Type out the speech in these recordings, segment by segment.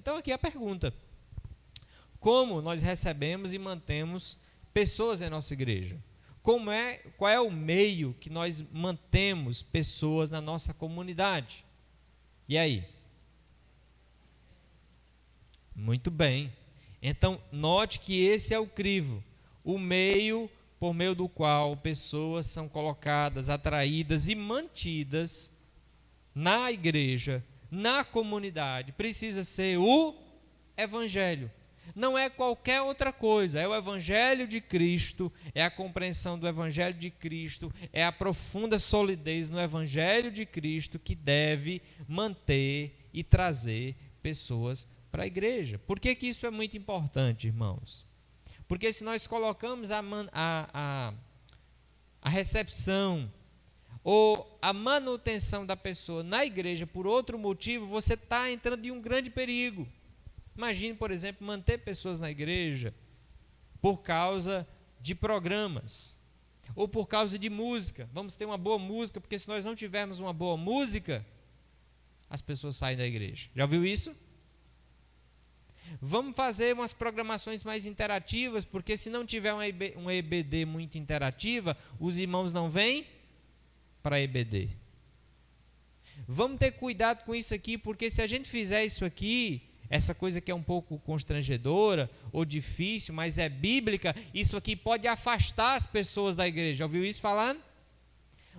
Então aqui a pergunta: como nós recebemos e mantemos pessoas em nossa igreja? Qual é o meio que nós mantemos pessoas na nossa comunidade? E aí? Muito bem. Então, note que esse é o crivo, o meio por meio do qual pessoas são colocadas, atraídas e mantidas na igreja, na comunidade. Precisa ser o Evangelho. Não é qualquer outra coisa, é o Evangelho de Cristo, é a compreensão do Evangelho de Cristo, é a profunda solidez no Evangelho de Cristo que deve manter e trazer pessoas para a igreja. Por que isso é muito importante, irmãos? Porque se nós colocamos a recepção ou a manutenção da pessoa na igreja por outro motivo, você está entrando em um grande perigo. Imagine, por exemplo, manter pessoas na igreja por causa de programas ou por causa de música. Vamos ter uma boa música, porque se nós não tivermos uma boa música, as pessoas saem da igreja. Já viu isso? Vamos fazer umas programações mais interativas, porque se não tiver uma EBD muito interativa, os irmãos não vêm para a EBD. Vamos ter cuidado com isso aqui, porque se a gente fizer isso aqui, essa coisa que é um pouco constrangedora ou difícil, mas é bíblica, isso aqui pode afastar as pessoas da igreja. Já ouviu isso falando?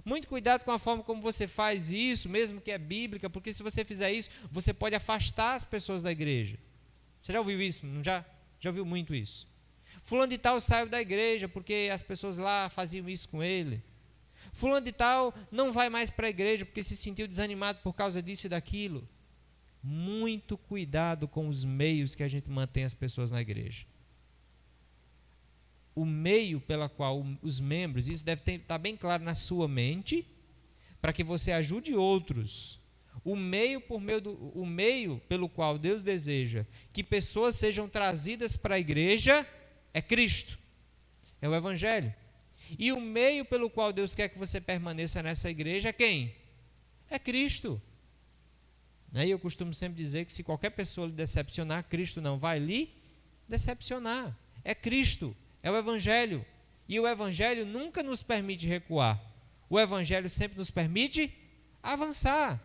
Muito cuidado com a forma como você faz isso, mesmo que é bíblica, porque se você fizer isso, você pode afastar as pessoas da igreja. Você já ouviu isso? Já ouviu muito isso? Fulano de tal saiu da igreja porque as pessoas lá faziam isso com ele. Fulano de tal não vai mais para a igreja porque se sentiu desanimado por causa disso e daquilo. Muito cuidado com os meios que a gente mantém as pessoas na igreja. O meio pela qual os membros, isso deve estar bem claro na sua mente, para que você ajude outros. O meio pelo qual Deus deseja que pessoas sejam trazidas para a igreja é Cristo, é o Evangelho. E o meio pelo qual Deus quer que você permaneça nessa igreja é quem? É Cristo. E eu costumo sempre dizer que se qualquer pessoa lhe decepcionar, Cristo não vai lhe decepcionar. É Cristo, é o Evangelho. E o Evangelho nunca nos permite recuar. O Evangelho sempre nos permite avançar.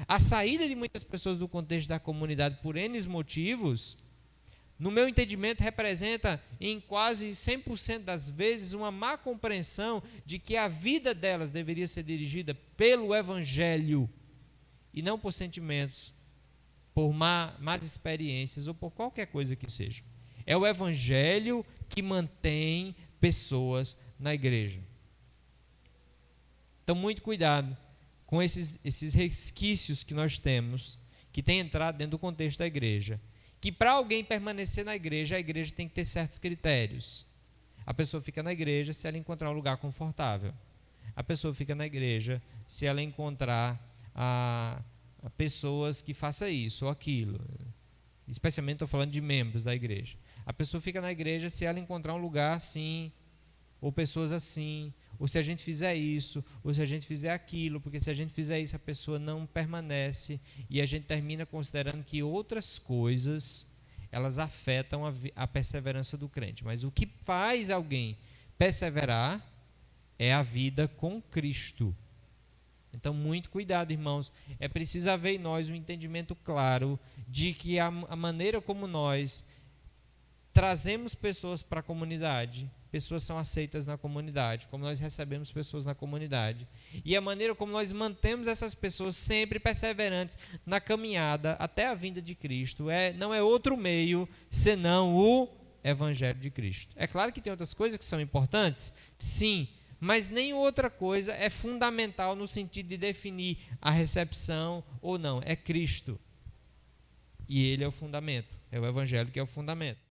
A saída de muitas pessoas do contexto da comunidade por N motivos, no meu entendimento, representa em quase 100% das vezes uma má compreensão de que a vida delas deveria ser dirigida pelo Evangelho e não por sentimentos, por más experiências ou por qualquer coisa que seja. É o Evangelho que mantém pessoas na igreja. Então, muito cuidado com esses resquícios que nós temos, que tem entrado dentro do contexto da igreja. Que para alguém permanecer na igreja, a igreja tem que ter certos critérios. A pessoa fica na igreja se ela encontrar um lugar confortável. A pessoa fica na igreja se ela encontrar a pessoas que façam isso ou aquilo. Especialmente estou falando de membros da igreja. A pessoa fica na igreja se ela encontrar um lugar assim, ou pessoas assim, ou se a gente fizer isso, ou se a gente fizer aquilo, porque se a gente fizer isso a pessoa não permanece e a gente termina considerando que outras coisas elas afetam a perseverança do crente. Mas o que faz alguém perseverar é a vida com Cristo. Então, muito cuidado, irmãos. É preciso haver em nós um entendimento claro de que a maneira como nós trazemos pessoas para a comunidade, pessoas são aceitas na comunidade, como nós recebemos pessoas na comunidade, e a maneira como nós mantemos essas pessoas sempre perseverantes na caminhada até a vinda de Cristo, não é outro meio senão o Evangelho de Cristo. É claro que tem outras coisas que são importantes, sim, mas nem outra coisa é fundamental no sentido de definir a recepção ou não, é Cristo. E Ele é o fundamento, é o Evangelho que é o fundamento.